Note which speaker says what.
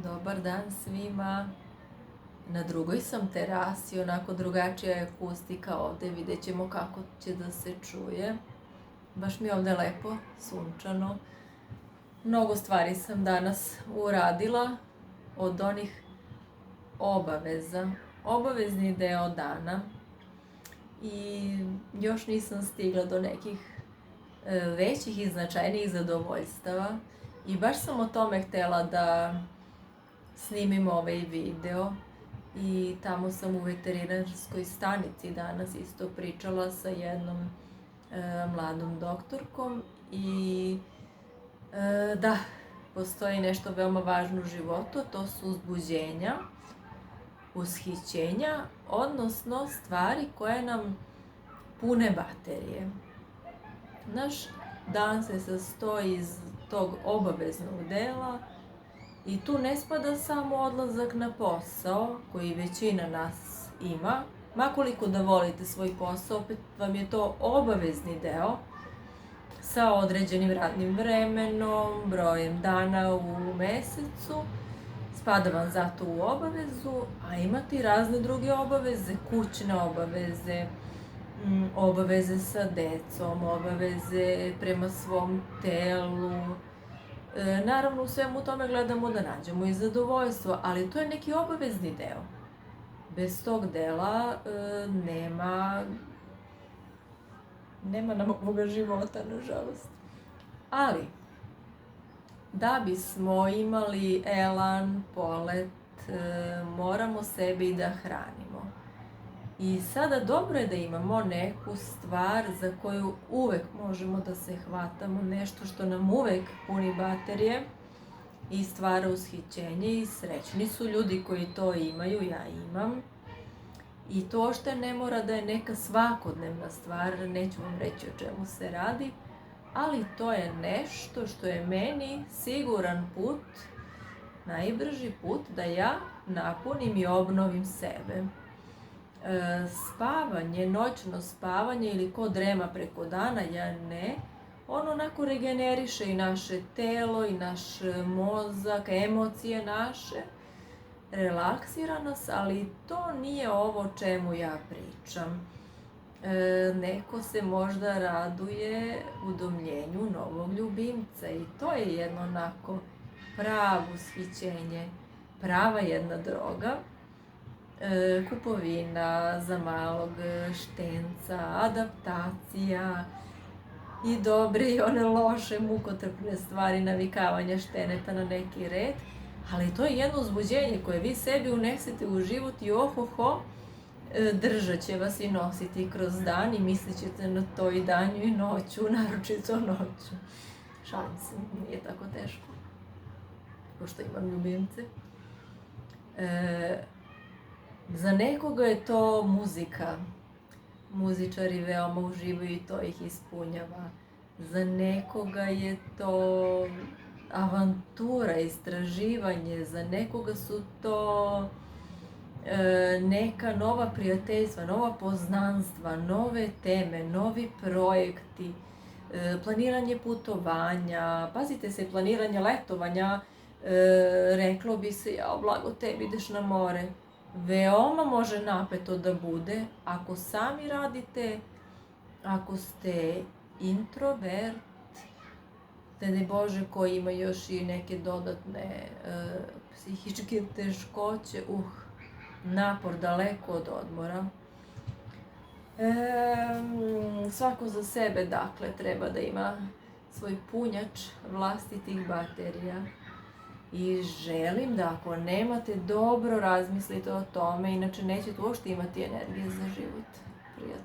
Speaker 1: Dobar dan svima. Na drugoj sam terasi, onako drugačija je akustika ovde, vidjet ćemo kako će da se čuje. Baš mi je ovde lepo, sunčano. Mnogo stvari sam danas uradila od onih obaveza. Obavezni deo dana. I još nisam stigla do nekih većih i značajnijih zadovoljstava. I baš sam o tome htela da snimim ovaj video i tamo sam u veterinarskoj stanici danas isto pričala sa jednom mladom doktorkom i da, postoji nešto veoma važno u životu, to su uzbuđenja, ushićenja, odnosno stvari koje nam pune baterije. Naš dan se sastoji iz tog obaveznog dela i tu ne spada samo odlazak na posao, koji većina nas ima. Makoliko da volite svoj posao, opet vam je to obavezni deo sa određenim radnim vremenom, brojem dana u mesecu. Spada vam zato u obavezu, a imate i razne druge obaveze, kućne obaveze, obaveze sa decom, obaveze prema svom telu. Naravno, u svemu tome gledamo da nađemo i zadovoljstvo, ali to je neki obavezni deo. Bez tog dela nema nam ovoga života, nažalost. Ali, da bismo imali elan, polet, moramo sebe i da hranimo. I sada dobro je da imamo neku stvar za koju uvek možemo da se hvatamo, nešto što nam uvek puni baterije i stvara ushićenje i srećni su ljudi koji to imaju, ja imam. I to uopšte ne mora da je neka svakodnevna stvar, neću vam reći o čemu se radi, ali to je nešto što je meni siguran put, najbrži put da ja napunim i obnovim sebe. Spavanje, noćno spavanje ili ko drema preko dana, ja ne. On onako regeneriše i naše telo i naš mozak, emocije naše, relaksira nas, ali to nije ovo o čemu ja pričam. Neko se možda raduje udomljenju novog ljubimca i to je jedno onako pravo ushićenje, prava jedna droga. Kupovina za malog štenca, adaptacija i dobre i one loše, mukotrpne stvari, navikavanja šteneta na neki red, ali to je jedno uzbuđenje koje vi sebi unesete u život i ohoho, držat će vas i nositi kroz dan i mislit ćete na to i danju i noću, naročito noću. Šalim se, nije tako teško, pošto imam ljubimce. Za nekoga je to muzika. Muzičari veoma uživaju i to ih ispunjava. Za nekoga je to avantura, istraživanje. Za nekoga su to neka nova prijateljstva, nova poznanstva, nove teme, novi projekti, planiranje putovanja. Pazite se, planiranje letovanja, reklo bi se, ja blago tebi, ideš na more. Veoma može napeto da bude ako sami radite, ako ste introvert, te ne Bože koji ima još i neke dodatne psihičke teškoće, napor daleko od odmora. Svako za sebe, dakle, treba da ima svoj punjač vlastitih baterija. I želim da ako nemate, dobro razmislite o tome, inače nećete uopšte imati energije za život. Prijatno.